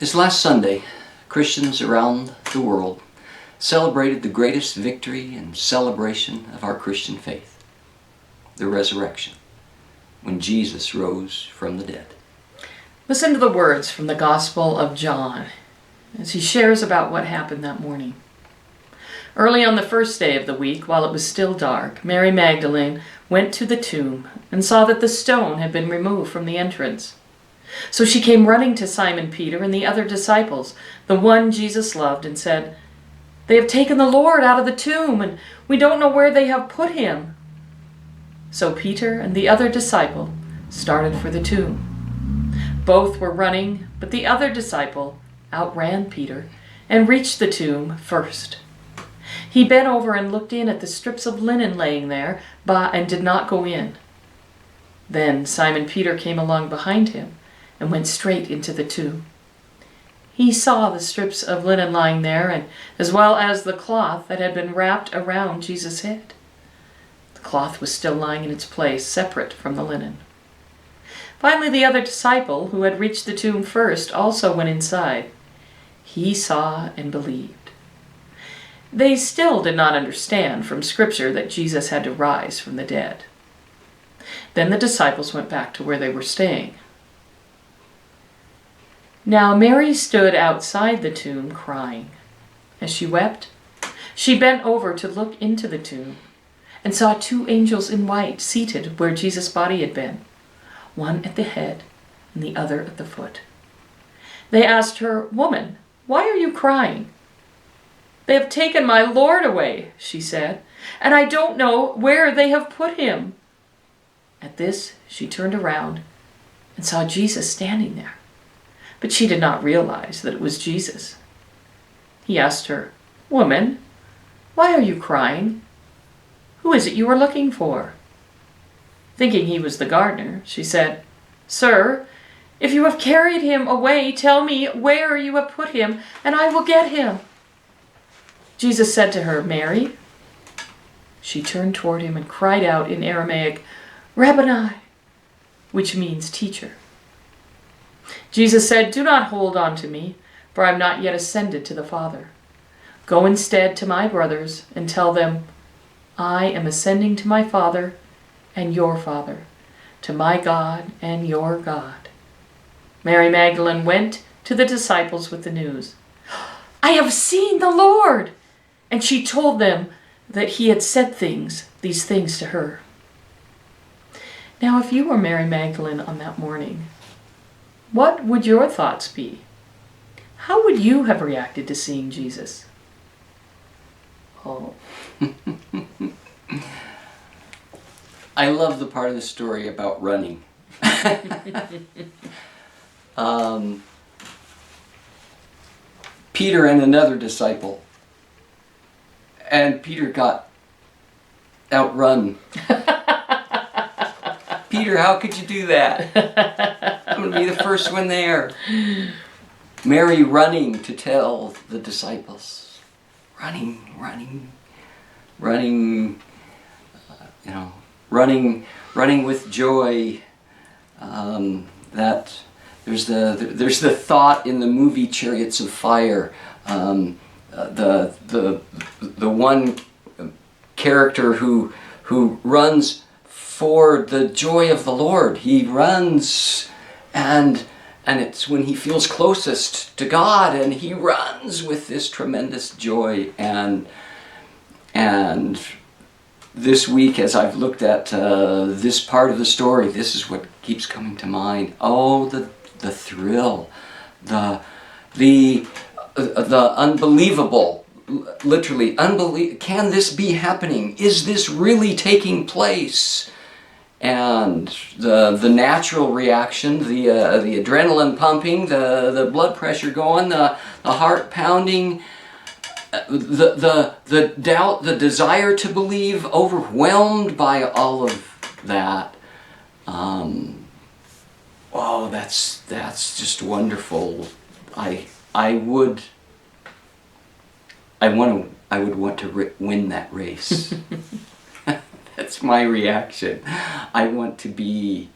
This last Sunday, Christians around the world celebrated the greatest victory and celebration of our Christian faith, the resurrection, when Jesus rose from the dead. Listen to the words from the Gospel of John as he shares about what happened that morning. Early on the first day of the week, while it was still dark, Mary Magdalene went to the tomb and saw that the stone had been removed from the entrance. So she came running to Simon Peter and the other disciples, the one Jesus loved, and said, "They have taken the Lord out of the tomb, and we don't know where they have put him." So Peter and the other disciple started for the tomb. Both were running, but the other disciple outran Peter and reached the tomb first. He bent over and looked in at the strips of linen laying there, and did not go in. Then Simon Peter came along behind him and went straight into the tomb. He saw the strips of linen lying there, and as well as the cloth that had been wrapped around Jesus' head. The cloth was still lying in its place, separate from the linen. Finally, the other disciple, who had reached the tomb first, also went inside. He saw and believed. They still did not understand from Scripture that Jesus had to rise from the dead. Then the disciples went back to where they were staying. Now Mary stood outside the tomb crying. As she wept, she bent over to look into the tomb and saw two angels in white seated where Jesus' body had been, one at the head and the other at the foot. They asked her, "Woman, why are you crying?" "They have taken my Lord away," she said, "and I don't know where they have put him." At this, she turned around and saw Jesus standing there. But she did not realize that it was Jesus. He asked her, "Woman, why are you crying? Who is it you are looking for?" Thinking he was the gardener, she said, "Sir, if you have carried him away, tell me where you have put him, and I will get him." Jesus said to her, "Mary." She turned toward him and cried out in Aramaic, "Rabboni," which means teacher. Jesus said, "Do not hold on to me, for I am not yet ascended to the Father. Go instead to my brothers and tell them, I am ascending to my Father and your Father, to my God and your God." Mary Magdalene went to the disciples with the news. "I have seen the Lord!" And she told them that he had said these things to her. Now, if you were Mary Magdalene on that morning, what would your thoughts be? How would you have reacted to seeing Jesus? Oh. I love the part of the story about running. Peter and another disciple. And Peter got outrun. Peter, how could you do that? I'm going to be the first one there. Mary running to tell the disciples. Running, with joy. That there's the thought in the movie Chariots of Fire. The one character who runs for the joy of the Lord. He runs and it's when he feels closest to God, and he runs with this tremendous joy. And this week, as I've looked at this part of the story, this is what keeps coming to mind. Oh, the thrill, the unbelievable, literally unbelievable. Can this be happening? Is this really taking place? And the natural reaction, the adrenaline pumping, the blood pressure going, the heart pounding, the doubt, the desire to believe, overwhelmed by all of that. Oh, that's just wonderful. I would want to win that race. That's my reaction. I want to be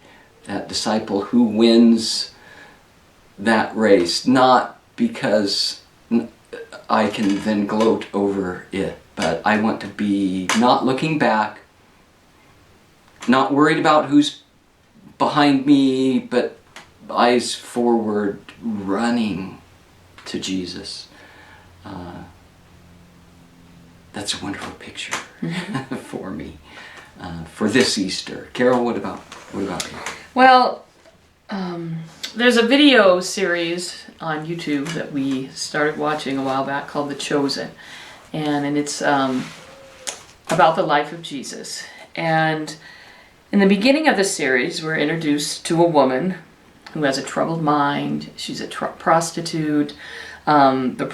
that disciple who wins that race, not because I can then gloat over it. But I want to be not looking back, not worried about who's behind me, but eyes forward, running to Jesus. That's a wonderful picture for me, for this Easter. Carol, what about you? Well, there's a video series on YouTube that we started watching a while back called The Chosen. And it's about the life of Jesus. And in the beginning of the series, we're introduced to a woman who has a troubled mind. She's a prostitute. The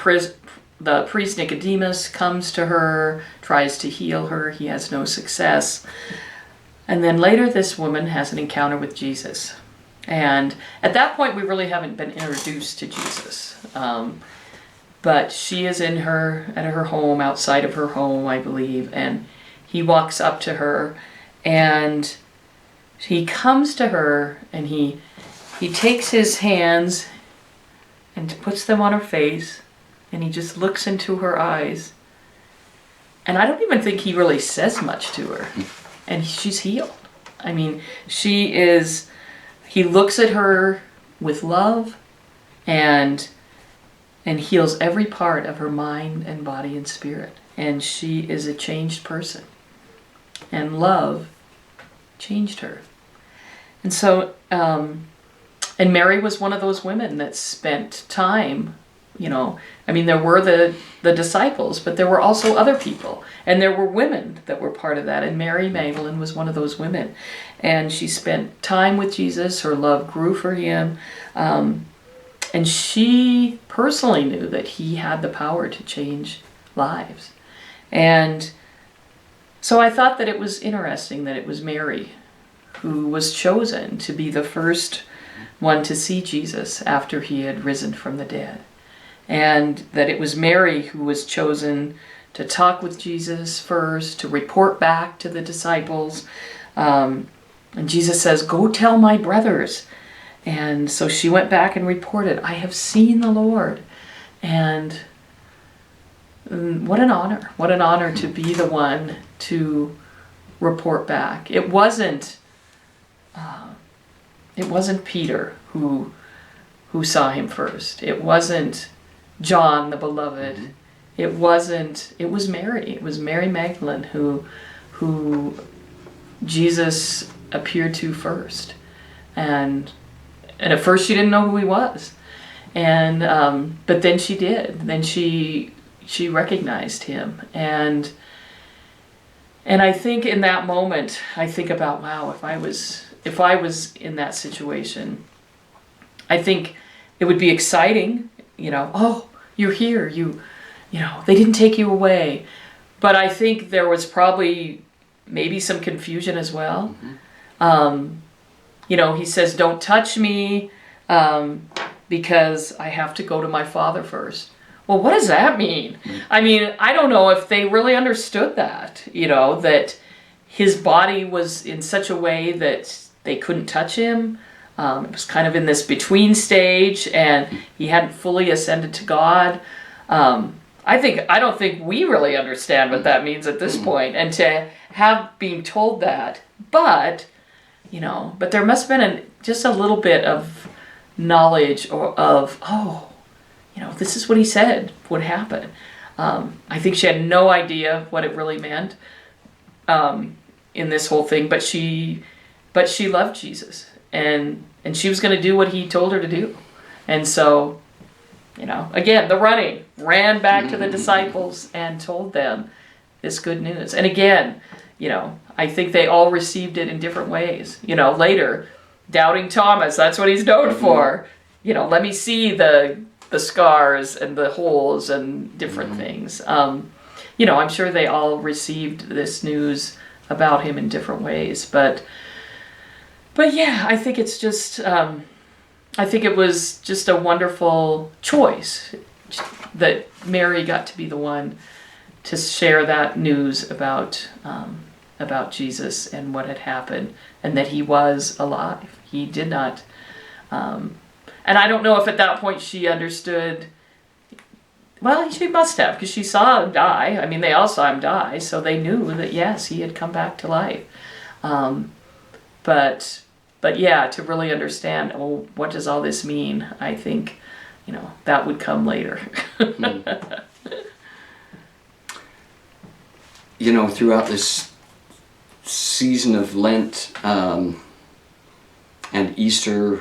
priest Nicodemus comes to her, tries to heal her. He has no success. And then later this woman has an encounter with Jesus. And at that point, we really haven't been introduced to Jesus. But she is at her home, outside of her home, I believe, and he walks up to her, and he comes to her, and he takes his hands and puts them on her face, and he just looks into her eyes. And I don't even think he really says much to her. And she's healed. I mean, he looks at her with love and heals every part of her mind and body and spirit. And she is a changed person. And love changed her. And so, and Mary was one of those women that spent time, there were the disciples, but there were also other people. And there were women that were part of that. And Mary Magdalene was one of those women. And she spent time with Jesus. Her love grew for him. And she personally knew that he had the power to change lives. And so I thought that it was interesting that it was Mary who was chosen to be the first one to see Jesus after he had risen from the dead. And that it was Mary who was chosen to talk with Jesus first, to report back to the disciples. And Jesus says, "Go tell my brothers." And so she went back and reported, "I have seen the Lord." And what an honor to be the one to report back. It wasn't Peter who saw him first. It wasn't John the beloved. It was Mary. It was Mary Magdalene who Jesus appeared to first. And at first she didn't know who he was. And but then she did. Then she recognized him. And I think in that moment, I think about, wow, if I was in that situation, I think it would be exciting, oh, you're here, they didn't take you away. But I think there was probably maybe some confusion as well. He says, "Don't touch me because I have to go to my Father first." Well, what does that mean? I mean, I don't know if they really understood that, that his body was in such a way that they couldn't touch him. It was kind of in this between stage, and he hadn't fully ascended to God. I don't think we really understand what that means at this point, and to have been told that, but there must have been just a little bit of knowledge of, this is what he said would happen. I think she had no idea what it really meant in this whole thing, but she loved Jesus, and she was going to do what he told her to do. And so, again, the running, ran back to the disciples and told them this good news. And again, I think they all received it in different ways. Later, doubting Thomas, that's what he's known for. Let me see the scars and the holes and different things. I'm sure they all received this news about him in different ways. But yeah, I think it's just, I think it was just a wonderful choice that Mary got to be the one to share that news about Jesus and what had happened, and that he was alive. He did not, And I don't know if at that point she understood. Well, she must have, because she saw him die. I mean, they all saw him die, so they knew that, yes, he had come back to life. But yeah, to really understand, oh, what does all this mean? I think, that would come later. Throughout this season of Lent and Easter,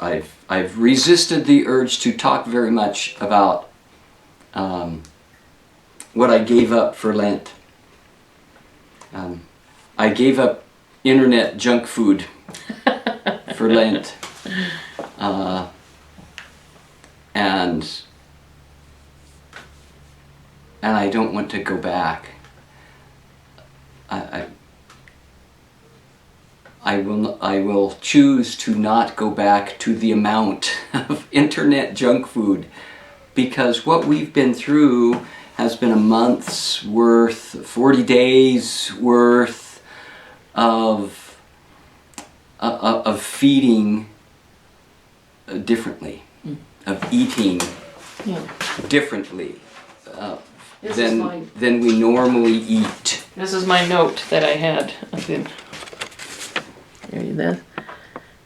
I've resisted the urge to talk very much about what I gave up for Lent. I gave up internet junk food for Lent, and I don't want to go back. I will choose to not go back to the amount of internet junk food, because what we've been through has been a month's worth, 40 days worth of feeding differently, of eating differently than we normally eat. This is my note that I had. Read this.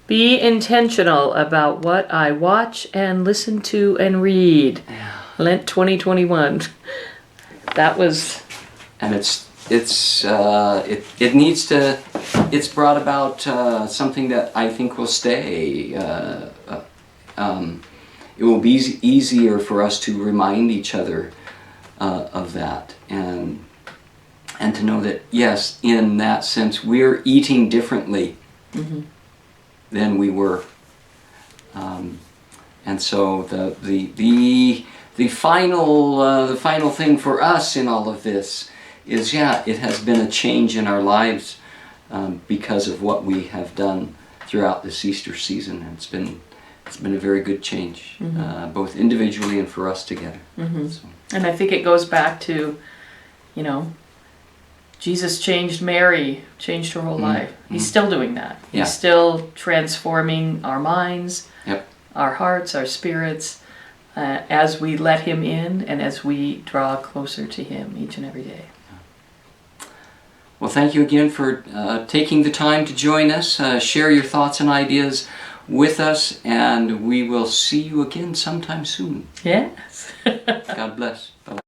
Be intentional about what I watch and listen to and read. Lent 2021. That was. And it needs to. It's brought about something that I think will stay. It will be easier for us to remind each other of that, and to know that, yes, in that sense, we're eating differently than we were, and so the final thing for us in all of this is, it has been a change in our lives because of what we have done throughout this Easter season. And it's been a very good change, both individually and for us together. So. And I think it goes back to, Jesus changed Mary, changed her whole life. He's still doing that. He's still transforming our minds, our hearts, our spirits, as we let him in and as we draw closer to him each and every day. Well, thank you again for taking the time to join us, share your thoughts and ideas with us, and we will see you again sometime soon. Yes. God bless. Bye-bye.